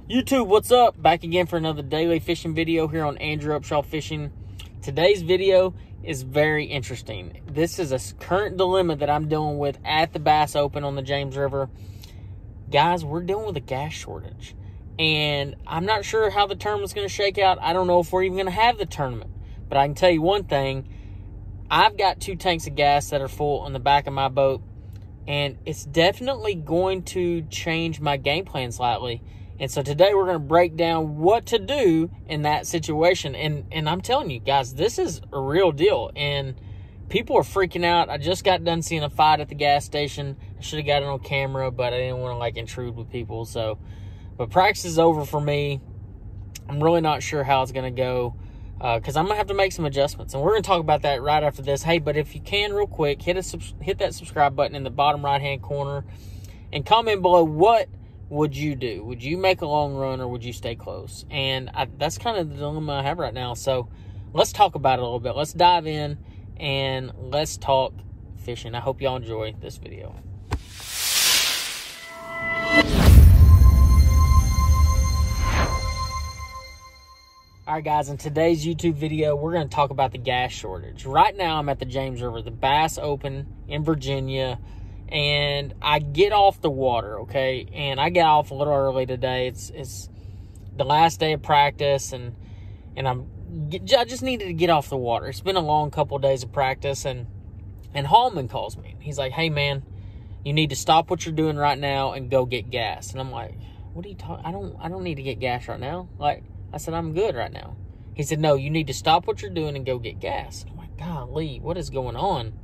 YouTube, what's up? Back again for another daily fishing video here on Andrew Upshaw Fishing. Today's video is very interesting. This is a current dilemma that I'm dealing with at the Bass Open on the James River. Guys, we're dealing with a gas shortage. And I'm not sure how the tournament's going to shake out. I don't know if we're even going to have the tournament. But I can tell you one thing. I've got 2 tanks of gas that are full on the back of my boat. And it's definitely going to change my game plan slightly. And so today we're going to break down what to do in that situation. And I'm telling you guys, this is a real deal. And people are freaking out. I just got done seeing a fight at the gas station. I should have got it on camera, but I didn't want to intrude with people. So, but practice is over for me. I'm really not sure how it's going to go because I'm going to have to make some adjustments. And we're going to talk about that right after this. Hey, but if you can real quick, hit that subscribe button in the bottom right-hand corner and comment below what would you do? Would you make a long run or would you stay close? And that's kind of the dilemma I have right now. So let's talk about it a little bit. Let's dive in and let's talk fishing. I hope y'all enjoy this video. All right, guys, in today's YouTube video, we're going to talk about the gas shortage. Right now, I'm at the James River, the Bass Open in Virginia. And I get off the water, okay? And I get off a little early today. It's the last day of practice, and I just needed to get off the water. It's been a long couple of days of practice, and Hallman calls me. He's like, "Hey, man, you need to stop what you're doing right now and go get gas." And I'm like, "What are you talking? I don't need to get gas right now." Like I said, I'm good right now. He said, "No, you need to stop what you're doing and go get gas." And I'm like, "Golly, what is going on?"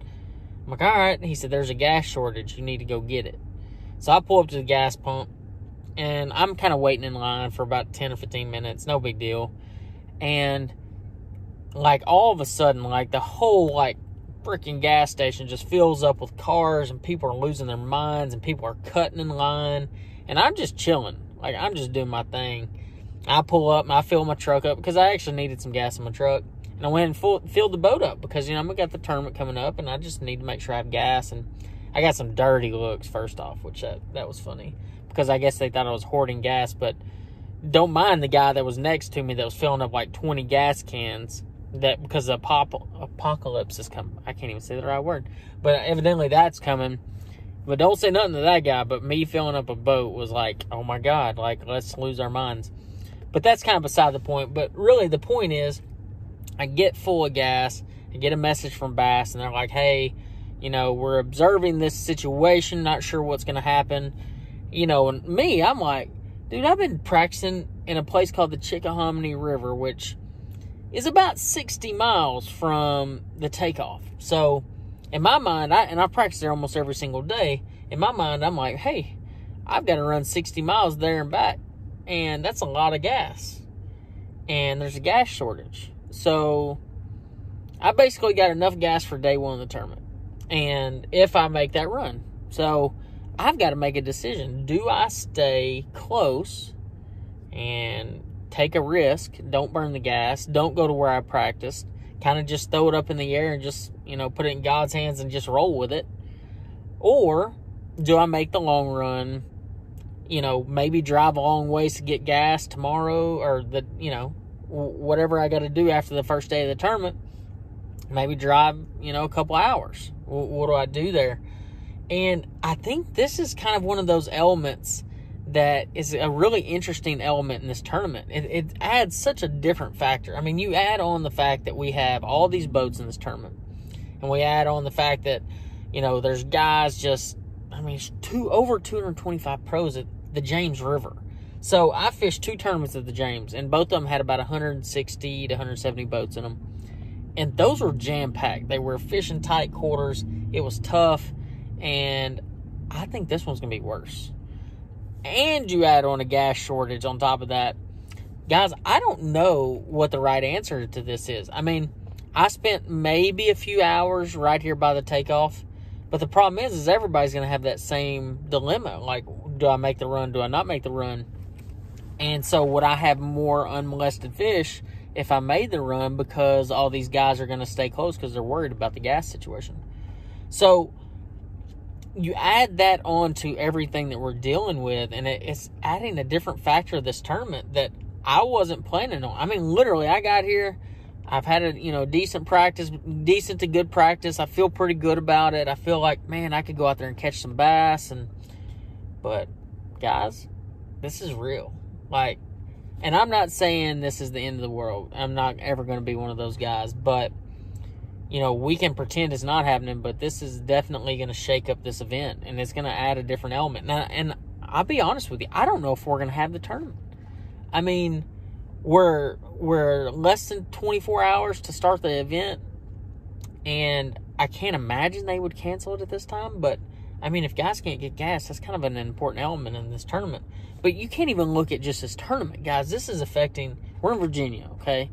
I'm like, all right. He said, "There's a gas shortage. You need to go get it." So I pull up to the gas pump, and I'm kind of waiting in line for about 10 or 15 minutes. No big deal. And, all of a sudden, the whole, freaking gas station just fills up with cars, and people are losing their minds, and people are cutting in line. And I'm just chilling. I'm just doing my thing. I pull up, and I fill my truck up, because I actually needed some gas in my truck. And I went and filled the boat up because, we got the tournament coming up, and I just need to make sure I have gas. And I got some dirty looks, first off, which that was funny because I guess they thought I was hoarding gas. But don't mind the guy that was next to me that was filling up 20 gas cans because the apocalypse is coming. I can't even say the right word. But evidently that's coming. But don't say nothing to that guy. But me filling up a boat was oh, my God, let's lose our minds. But that's kind of beside the point. But really the point is, I get full of gas, I get a message from Bass, and they're like, "Hey, we're observing this situation, not sure what's going to happen." And me, I'm like, dude, I've been practicing in a place called the Chickahominy River, which is about 60 miles from the takeoff. So, in my mind, I practice there almost every single day. In my mind, I'm like, hey, I've got to run 60 miles there and back, and that's a lot of gas. And there's a gas shortage. So, I basically got enough gas for day one of the tournament. And if I make that run. So, I've got to make a decision. Do I stay close and take a risk? Don't burn the gas. Don't go to where I practiced. Kind of just throw it up in the air and just, put it in God's hands and just roll with it. Or, do I make the long run? Maybe drive a long ways to get gas tomorrow or whatever I got to do after the first day of the tournament. Maybe drive, a couple hours. What do I do there? And I think this is kind of one of those elements that is a really interesting element in this tournament. It adds such a different factor. I mean, you add on the fact that we have all these boats in this tournament. And we add on the fact that, there's guys just, over 225 pros at the James River. So I fished 2 tournaments at the James, and both of them had about 160 to 170 boats in them. And those were jam-packed. They were fishing tight quarters. It was tough, and I think this one's going to be worse. And you add on a gas shortage on top of that. Guys, I don't know what the right answer to this is. I spent maybe a few hours right here by the takeoff, but the problem is everybody's going to have that same dilemma. Do I make the run? Do I not make the run? And so would I have more unmolested fish if I made the run because all these guys are going to stay close because they're worried about the gas situation? So you add that on to everything that we're dealing with, and it's adding a different factor of this tournament that I wasn't planning on. I mean, literally, I got here. I've had a, decent practice, decent to good practice. I feel pretty good about it. I feel like, man, I could go out there and catch some bass. But, guys, this is real. Like, and I'm not saying this is the end of the world. I'm not ever going to be one of those guys. But, we can pretend it's not happening, but this is definitely going to shake up this event, and it's going to add a different element. And I'll be honest with you, I don't know if we're going to have the tournament. I mean, we're less than 24 hours to start the event, and I can't imagine they would cancel it at this time. But, I mean, if guys can't get gas, that's kind of an important element in this tournament. But you can't even look at just this tournament, guys. This is affecting, we're in Virginia, okay?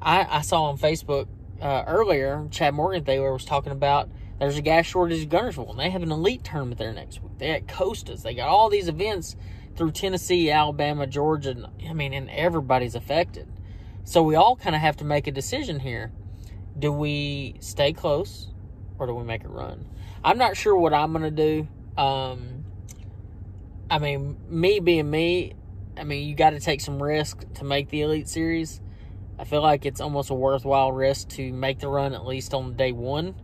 I saw on Facebook earlier, Chad Morgan-Thaler was talking about there's a gas shortage in Gunnersville, and they have an elite tournament there next week. They got Costas. They got all these events through Tennessee, Alabama, Georgia. And everybody's affected. So we all kind of have to make a decision here. Do we stay close, or do we make a run? I'm not sure what I'm going to do. Me being me, you got to take some risk to make the Elite Series. I feel like it's almost a worthwhile risk to make the run at least on day one.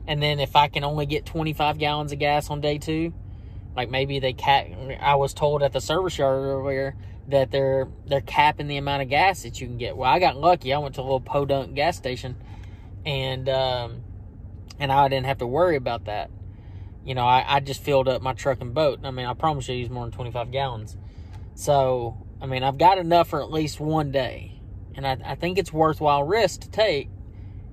And then if I can only get 25 gallons of gas on day two, like maybe I was told at the service yard earlier that they're capping the amount of gas that you can get. Well, I got lucky. I went to a little Podunk gas station, and I didn't have to worry about that. I just filled up my truck and boat. I promise you I use more than 25 gallons. So, I've got enough for at least one day. And I think it's worthwhile risk to take.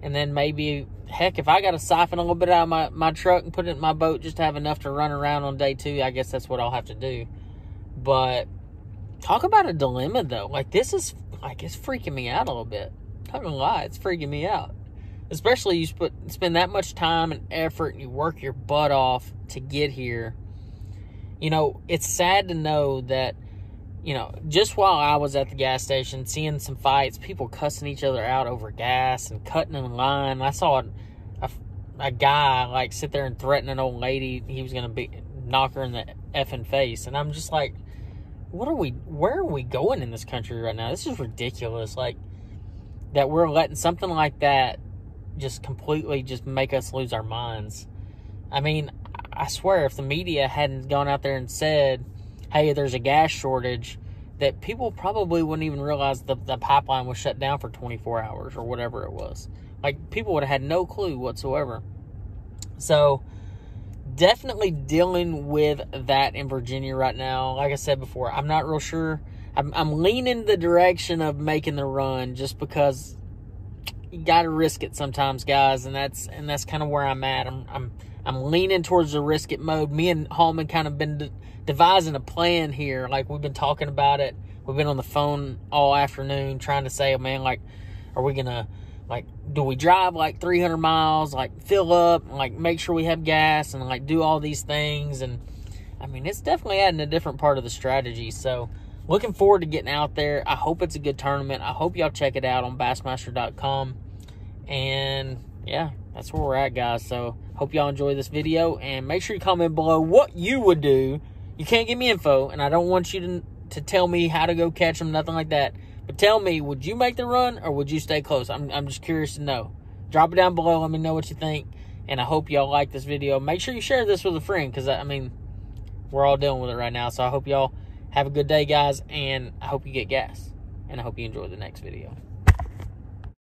And then maybe, heck, if I got to siphon a little bit out of my truck and put it in my boat just to have enough to run around on day two, I guess that's what I'll have to do. But talk about a dilemma, though. Like, this is, it's freaking me out a little bit. I'm not going to lie, it's freaking me out. Especially you spend that much time and effort and you work your butt off to get here. It's sad to know that, just while I was at the gas station, seeing some fights, people cussing each other out over gas and cutting in line. I saw a guy, sit there and threaten an old lady. He was going to knock her in the effing face. And I'm just like, where are we going in this country right now? This is ridiculous. That we're letting something like that just completely just make us lose our minds. I swear, if the media hadn't gone out there and said, hey, there's a gas shortage, that people probably wouldn't even realize the pipeline was shut down for 24 hours or whatever it was. People would have had no clue whatsoever. So, definitely dealing with that in Virginia right now. Like I said before, I'm not real sure. I'm leaning the direction of making the run just because you got to risk it sometimes, guys, and that's kind of where I'm at. I'm leaning towards the risk it mode. Me and Hallman kind of been devising a plan here. We've been talking about it. We've been on the phone all afternoon trying to say, man, are we gonna do we drive 300 miles, fill up, make sure we have gas, and do all these things. And it's definitely adding a different part of the strategy. So looking forward to getting out there. I hope it's a good tournament. I hope y'all check it out on Bassmaster.com. And yeah, that's where we're at, guys. So hope y'all enjoy this video, and make sure you comment below what you would do. You can't give me info, and I don't want you to tell me how to go catch them, nothing like that. But tell me, would you make the run, or would you stay close? I'm just curious to know. Drop it down below. Let me know what you think. And I hope y'all like this video. Make sure you share this with a friend, because, we're all dealing with it right now. So I hope y'all have a good day, guys, and I hope you get gas. And I hope you enjoy the next video.